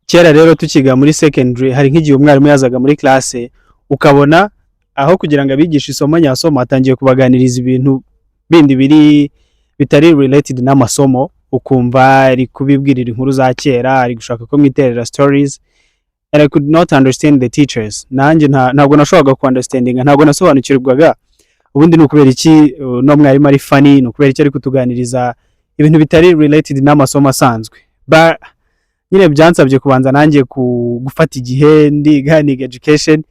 kera rero tukiga muri secondary hari nk'igihe umwarimu yazaga muri classe ukabona aho kugira ngo abigishe isomo nyasoma atangiye kubaganiriza ibintu bindi bitari related n'amasomo, ukumva ari kubibwirira inkuru za kera, ari gushaka ko mwiterera stories, and I could not understand the teachers. Nanjye ntabwo nashoboraga ku understanding, ntabwo nasobanukirwaga ubundi ni ukubera iki no mwarimu ari funny, ni ukubera iki ari kutuganiriza ibintu bitari related n'amasomo asanzwe. Nyine byansabye kubanza nanjye gufata igihe niga education,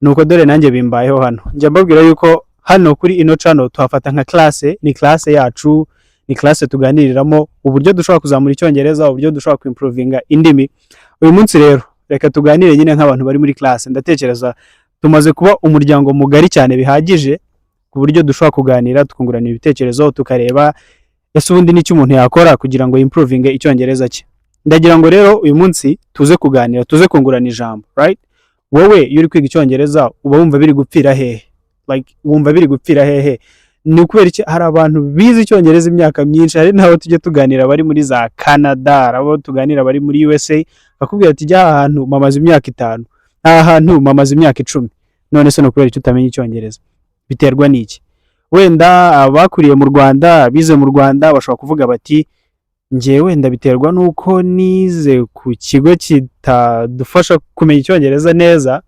nuko dore nanjye bimbayeho hano. Njya mbabwira yuko hano kuri ino channel tuhafata nka classe, ni classe yacu, ni classe tuganiriramo uburyo dushobora kuzamura icyongereza, uburyo dushobora kuimprovinga indimi. Uyu munsi rero reka tuganire nyine nk'abantu bari muri classe. Ndatekereza tumaze kuba umuryango mugari cyane bihagije ku buryo dushobora kuganira, tukungurana ibitekerezo, tukareba ese ubundi n'icyo umuntu yakora kugira ngo improvinge icyongereza cye. Ndagira ngo rero uyu munsi tuze kuganira, tuze kungurana ijambo, right? Wowe iyo uri kwiga icyongereza uba wumva biri gupfira hehe? Like wumva biri gupfira hehe? Ni ukubera iki hari abantu bize icyongereza imyaka myinshi, hari naho tujye tuganira bari muri za Canada, abo tuganira bari muri USA, bakubwira ati jya ahantu mamaze imyaka 5, ahantu mamaze imyaka 10. None se no kubera icyo utamenya icyongereza biterwa n'iki? Wenda abakuriye mu Rwanda, bize mu Rwanda bashobora kuvuga bati njyewe ndabiterwa nuko nize ku kigo kitadufasha kumenya icyongereza neza,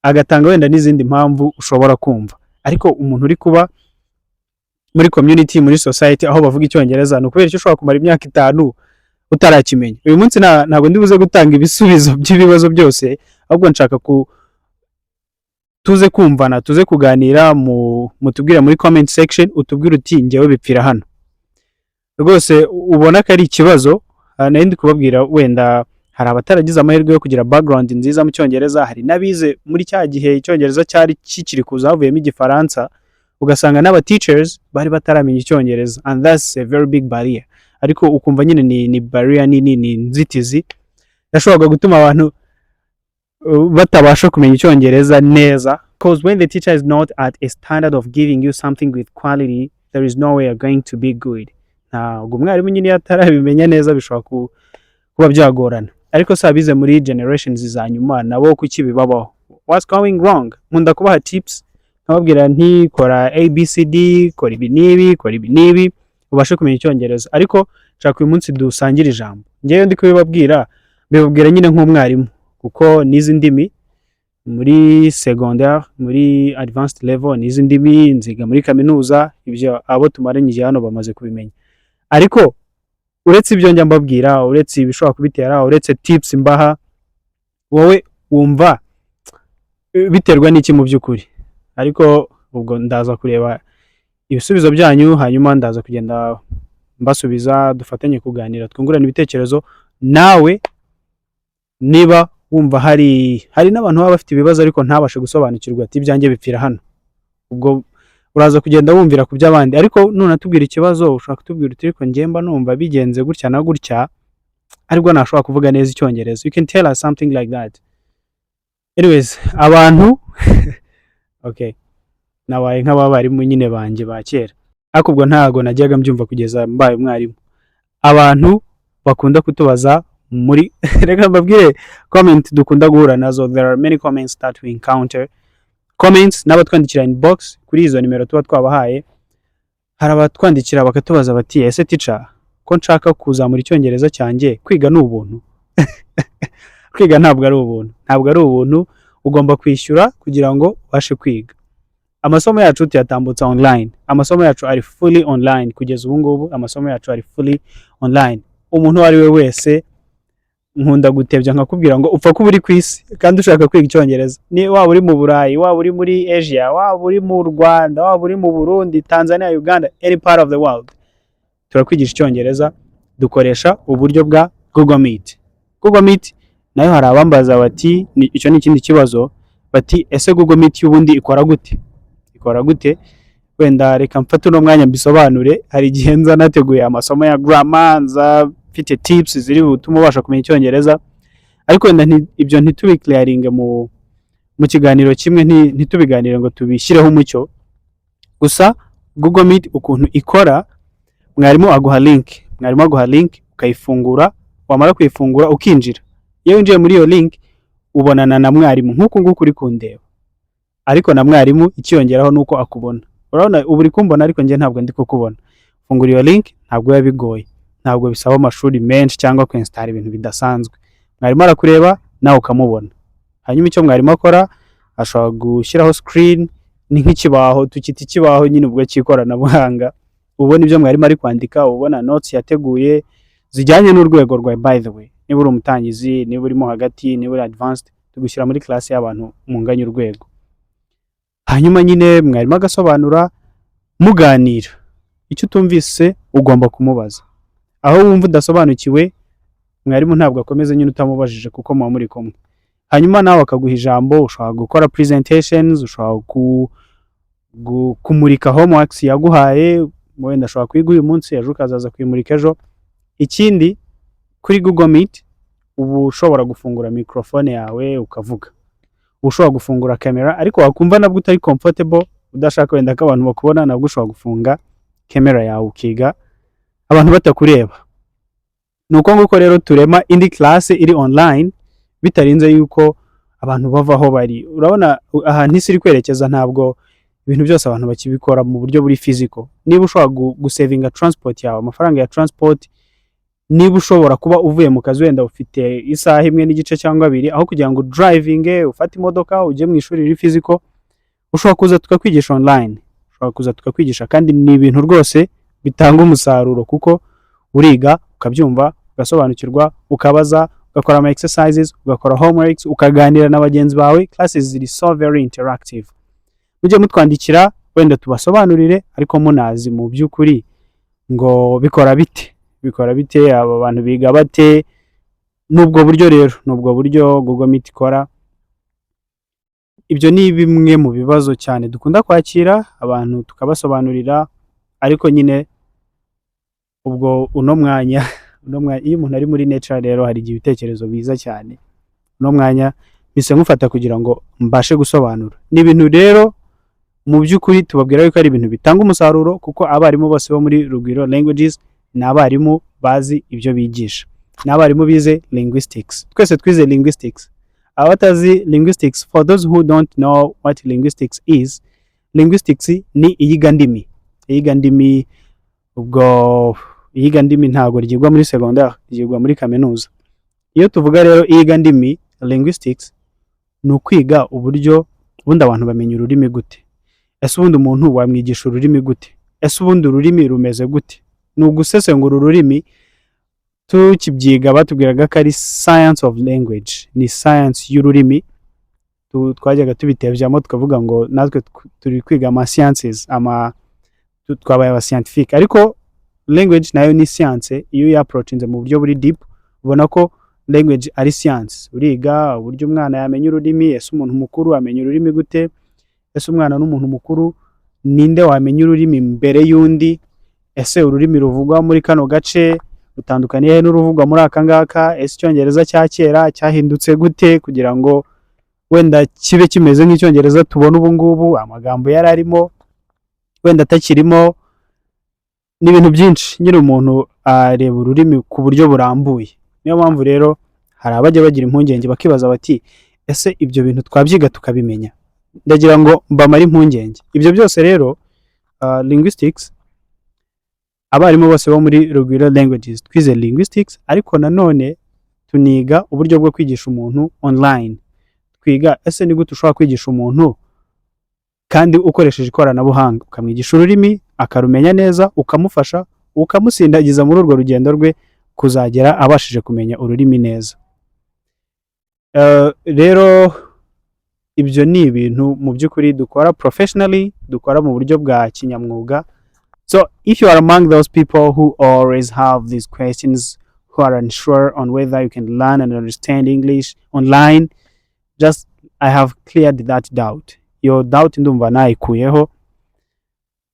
agatanga wenda n'izindi mpamvu ushobora kumva. Ariko umuntu uri kuba muri community, muri society aho bavuga icyongereza, no kubera icyo ushobora kumara imyaka 5 utarakimenya. Uyu munsi ntabwo ndibuze gutanga ibisubizo by'ibibazo byose, ahubwo nshaka tuze kumvana, tuze kuganira, mutubwira muri comment section, utubwira uti njyewe bipfira hano. Rwose ubona ko ari ikibazo, nari kubabwira wenda hari abataragize amahirwe yo kugira background nziza mu cyongereza, hari nabize muri cya gihe icyongereza cyari kikiri kuza havuyemo igifaransa, ugasanga n'aba teachers bari bataramenya icyongereza, and that's a very big barrier. Ariko ukumva nyine ni barrier ni nzitizi yashoboraga gutuma abantu batabasha kumenya icyongereza neza, because when the teacher is not at a standard of giving you something with quality, there is no way you're going to be good. Ntabwo umwarimu nyine yatarabimenya neza bishobora kuba byagorana. Ariko sabize muri generations za nyuma nabo kuki bibabaho, what's going wrong? Nkunda kubaha tips, nkababwira nti kora ABCD, kora ibi nibi ubashe kumenya icyongereza. Ariko nshaka uyu munsi dusangira ijambo. Ngewe ndi kubibabwira nyine nk'umwarimu, kuko nizi ndimi muri secondaire, muri advanced level, nizi ndimi nziga muri kaminuza, ibyo abo tumaranye hano bamaze kubimenya. Ariko uretse ibyo njya mbabwira, uretse ibishobora kubitera, uretse tips mbaha, wowe wumva biterwa n'iki mu by'ukuri? Ariko ubwo ndaza kureba ibisubizo byanyu, hanyuma ndaza kugenda mbasubiza, dufatanye kuganira, twungurana ibitekerezo. Nawe niba wumva hari n'abantu baba bafite ibibazo ariko ntabashe gusobanukirwa ati byanjye bipfira hano, ubwo uraza kugenda wumvira ku by'abandi. Ariko none tubwira ikibazo, ushaka kutubwira uti ariko njyemba numva bigenze gutya na gutya, ariko nashobora kuvuga neza icyongereza. You can tell us something like that. Anyways, abantu okay, nabaye nk'abarimu nyine banje ba kera, ariko ubwo ntago najyaga mbyumva kugeza mbaye umwarimu. Abantu bakunda kutubaza muri reka mbabwire comment dukunda guhura nazo. There are many comments that we encounter. Comments n'abatwandikira inbox kuri izo nimero tuba twabahaye. Hari abatwandikira bakatubaza bati ese teacher ko nshaka kuzamura icyongereza cyanjye, kwiga ni ubuntu? Kwiga ntabwo ari ubuntu, ugomba kwishyura kugira ngo ubashe kwiga. Amasomo yacu tuyatambutsa online, amasomo yacu ari fully online kugeza ubu ngubu, amasomo yacu ari fully online. Umuntu wari we wese nkunda gutebya nkakubwira ngo upfa kuba uri ku isi kandi ushaka kwiga icyongereza, ni waba uri mu Burayi, waba uri muri Asia, waba uri mu Rwanda, waba uri mu Burundi, Tanzania, Uganda, any part of the world, turakwigisha icyongereza. Dukoresha uburyo bwa Google Meet. Google Meet nayo hari abambaza bati icyo ni ikindi kibazo, bati ese Google Meet y'ubundi ikora gute? Wenda reka mfate no mwanya mbisobanure. Hari igihe nza nateguye amasomo ya grammar, nza mfite tips ziri butuma ubasha kumenya icyongereza, ariko wenda ibyo ntitubiclearinge mu kiganiro kimwe, ntitubiganire ngo tubishyireho umucyo. Gusa Google Meet ukuntu ikora, mwarimu aguha link ukayifungura, wamara kuyifungura ukinjira. iyo winjiye muri iyo link ubonana na mwarimu nk'uko nguko uri kundeba, ariko na mwarimu ikiyongeraho nuko akubona. Urabona ubu uri kumbona ariko njye ntabwo ndi kukubona. Fungura iyo link, ntabwo biba bigoye, ntabwo bisaba amashuri menshi cyangwa kwinstara ibintu bidasanzwe. Mwarimu arakureba nawe ukamubona. Hanyuma icyo mwarimu akora, ashobora gushyiraho screen, ni nk'ikibaho, tukita ikibaho nyine ubwo cy'ikoranabuhanga, ubona ibyo mwarimu ari kwandika, ubona notes yateguye zijyanye n'urwego rwa. By the way, niba uri umutangizi, niba urimo hagati, niba uri advanced, tugushyira muri class y'abantu munganya urwego. Hanyuma nyine mwarimu agasobanura, muganira, icyo utumvise ugomba kumubaza. Aho wumva udasobanukiwe, mwarimu ntabwo akomeza nyine utamubajije kuko muba muri kumwe. Hanyuma nawe akaguha ijambo, ushobora gukora presentations, ushobora kumurika homeworks yaguhaye, wenda ashobora kwiga uyu munsi, ejo ukazaza kwimurika ejo. Ikindi kuri Google Meet ubu ushobora gufungura microphone yawe ukavuga, ushobora gufungura camera, ariko wakumva nabwo utari comfortable, udashaka wenda ko abantu bakubona, nabwo ushobora gufunga camera yawe ukiga abantu batakureba. Nuko nguko rero turema indi class iri online bitarinze yuko abantu bavaho bari. Urabona ahantu isi iri kwerekeza, ntabwo ibintu byose abantu bakibikora mu buryo buri physical. Niba ushobora gusavinga transport yawe, amafaranga ya transport, niba ushobora kuba uvuye mu kazi wenda ufite isaha imwe n'igice cyangwa 2, aho kugira ngo driving ufate imodoka ujye mu ishuri riri physical, ushobora kuza tukakwigisha online, ushobora kuza tukakwigisha, kandi ni ibintu rwose bitanga umusaruro kuko uriga ukabyumva, ugasobanukirwa, ukabaza, ugakora ama exercises, ugakora homeworks, ukaganira na bagenzi bawe. Classes ziri so very interactive. Mujye mutwandikira wenda tubasobanurire, ariko munazi mu by'ukuri ngo bikora bite aba bantu biga bate. Nubwo buryo rero, nubwo buryo Google Meet ikora. Ibyo ni bimwe mu bibazo cyane dukunda kwakira abantu tukabasobanurira, ariko nyine ubwo uno mwanya iyo umuntu ari muri nature rero hari igihe ibitekerezo biza cyane. Uno mwanya mise nkufata kugira ngo mbashe gusobanura. Ni ibintu rero mu by'ukuri tubabwira yuko ari ibintu bitanga umusaruro, kuko abarimu bose bo muri Rugwiro Languages ni abarimu bazi ibyo bigisha, ni abarimu bize linguistics. Twese twize linguistics. Abatazi linguistics, for those who don't know what linguistics is, linguistics ni iyigandimi. Iyigandimi ubwo iyigandimi ntago ryigwa muri secondaire, ryigwa muri kaminuza. Iyo tuvuga rero iyigandimi, linguistics, ni ukwiga uburyo ubundi abantu bamenya ururimi gute. Ese ubundi umuntu wamwigisha ururimi gute? Ese ubundi ururimi rumeze gute? Ni ugusesengura ururimi. Tukibyiga batubwiraga ko ari science of language, ni science y'ururimi. Twajyaga tubitebyamo tukavuga ngo natwe turi kwiga ama sciences, twabaye aba scientific, ariko language nayo ni science. Iyo ya approachinze mu buryo buri deep, ubona ko language ari science. Uriga uburyo umwana yamenya ururimi. Ese umuntu mukuru amenya ururimi gute? Ese umwana n'umuntu mukuru ninde wamenya ururimi mbere y'undi? Ese ururimi ruvugwa muri kano gace rutandukaniye n'uruvugwa muri aka ngaka? Ese icyongereza cya kera cyahindutse gute kugira ngo wenda kibe kimeze nk'icyongereza tubona ubu ngubu? Amagambo yari arimo wenda atakirimo. N'ibintu byinshi nyine umuntu areba ururimi ku buryo burambuye. Niyo mpamvu rero hari abajya bagira impungenge bakibaza bati ese ibyo bintu twabyiga tukabimenya? Ndagira ngo mbamare impungenge. Ibyo byose rero linguistics, abarimu bose bo muri Rugwiro Languages twize linguistics, ariko nanone tuniga uburyo bwo kwigisha umuntu online. Twiga ese ni gute ushobora kwigisha umuntu kandi ukoresheje ikoranabuhanga, ukamwigisha ururimi akarumenya neza, ukamufasha, ukamusindagiza muri urwo rugendo rwe kuzagera abashije kumenya ururimi neza. Rero ibyo ni ibintu mu by'ukuri dukora professionally, dukora mu buryo bwa kinyamwuga. So if you are among those people who always have these questions, who are unsure on whether you can learn and understand English online, just I have cleared that doubt. Your doubt ndumva nayikuyeho.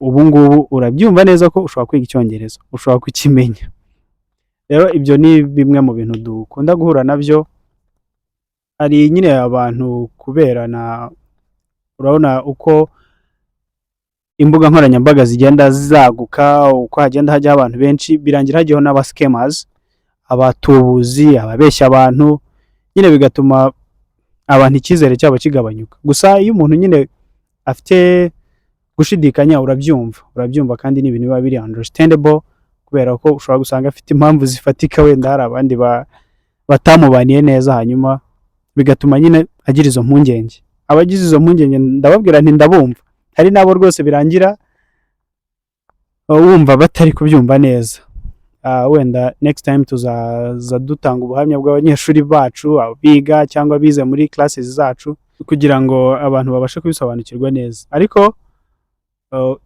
Ubu ngubu urabyumva neza ko ushobora kwiga icyongereza, ushobora kukimenya. Rero ibyo ni bimwe mu bintu dukunda guhura nabyo. Ari nyine abantu kuberana, urabona uko imbuga nkoranyambaga zigenda zaguka, uko hagenda hajya abantu benshi, birangira hajyaho n'aba scammers, abatubuzi, ababeshya abantu. nyine bigatuma abantu icyizere cyabo kigabanyuka. Gusa iyo umuntu nyine afite gushidikanya urabyumva kandi ni ibintu biba biri understandable, kubera ko ushobora gusanga afite impamvu zifatika, wenda hari abandi batamubaniye neza, hanyuma bigatuma nyine agira izo mpungenge. Abagize izo mpungenge ndababwira nti ndabumva, hari nabo rwose birangira wumva batari kubyumva neza. Wenda next time tuzaza dutanga ubuhamya bw'abanyeshuri bacu biga cyangwa bize muri classes zacu, kugira ngo abantu babashe kubisobanukirwa neza. Ariko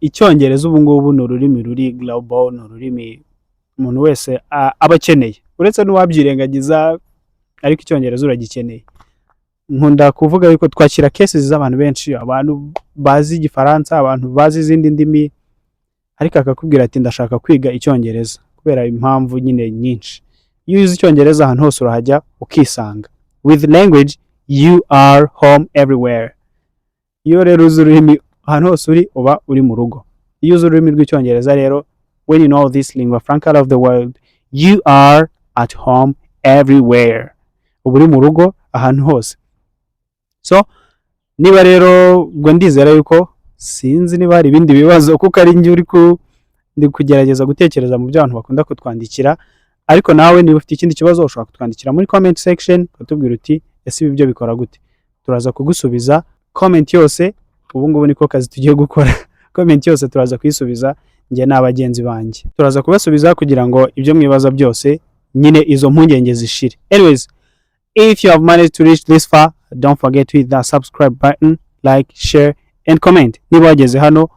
icyongereza ubu ngubu ni ururimi ruri global, ni ururimi umuntu wese aba akeneye, uretse n'uwabyirengagiza, ariko icyongereza uragikeneye. Nkunda kuvuga yuko twakira cases z'abantu benshi, abantu bazi igifaransa, abantu bazi izindi ndimi, ariko akakubwira ati ndashaka kwiga icyongereza kubera impamvu nyine nyinshi. Iyo uzi icyongereza ahantu hose urahajya ukisanga. With language you are home everywhere. Iyo rero uzi ururimi ahantu hose uri uba uri mu rugo. Iyo uzi ururimi rw'icyongereza rero, when you know this lingua franca of the world, you are at home everywhere. Uba uri mu rugo ahantu hose. So niba rero ubwo ndizera yuko, sinzi niba hari ibindi bibazo kuko ari njye ndi kugerageza gutekereza mu byo abantu bakunda kutwandikira, ariko nawe niba ufite ikindi kibazo ushobora kutwandikira muri comment section ukatubwira uti ese ibi byo bikora gute. Turaza kugusubiza comment yose. Ubu ngubu niko kazi tugiye gukora. Comment yose turaza kuyisubiza njye n'abagenzi banjye, turaza kubasubiza kugira ngo ibyo mwibaza byose nyine izo mpungenge zishire. Anyways, if you have managed to reach this far, don't forget to hit that subscribe button, like, share and comment. Niba wageze hano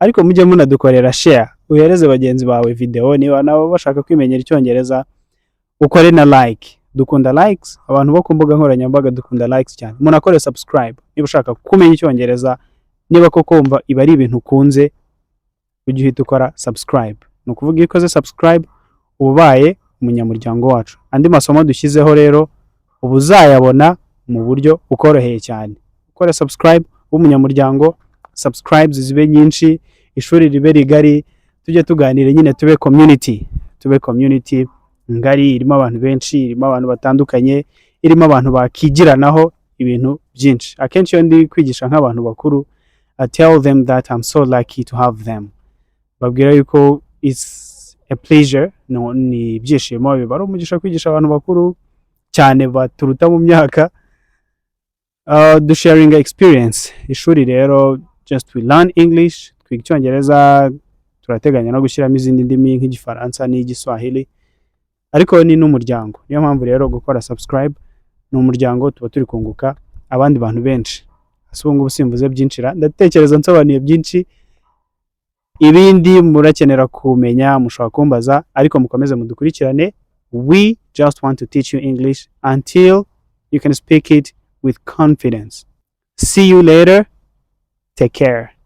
ariko mujye munadukorera share, uhereze bagenzi bawe video, niba nabo bashaka kwimenyera icyongereza ukore na like. Dukunda likes, abantu bo ku mbuga nkoranyambaga dukunda likes cyane. Munakore subscribe niba ushaka kumenya icyongereza, niba koko wumva iba ari ibintu ukunze, ujye uhita ukora subscribe. Ni ukuvuga iyo ukoze subscribe ubaye umunyamuryango wacu. Andi masomo dushyizeho rero ubu uzayabona mu buryo ukoroheye cyane. Ukora subscribe w'umunyamuryango, subscribes zibe nyinshi, ishuri ribe rigari, tujye tuganire nyine, tube community ngari, irimo abantu benshi, irimo abantu batandukanye, irimo abantu bakigiranaho ibintu byinshi. Akenshi iyo ndi kwigisha nk'abantu bakuru, I tell them that I'm so lucky to have them. Babwira yuko it's a pleasure, ni ibyishimo, biba ari umugisha kwigisha abantu bakuru cyane baturuta mu myaka, sharing experience. Ishuri rero just we learn English, twiga icyongereza, turateganya no gushyiramo izindi ndimi nk'igifaransa n'igiswahili, ariko ni n'umuryango. Niyo mpamvu rero gukora subscribe, ni umuryango, tuba turi kunguka abandi bantu benshi. Asubu ngubu simvuze byinshira, ndatekereza nsobanuye byinshi. Ibindi murakenera kumenya mushobora kumbaza, ariko mukomeze mudukurikirane. We just want to teach you English until you can speak it with confidence. See you later. Take care.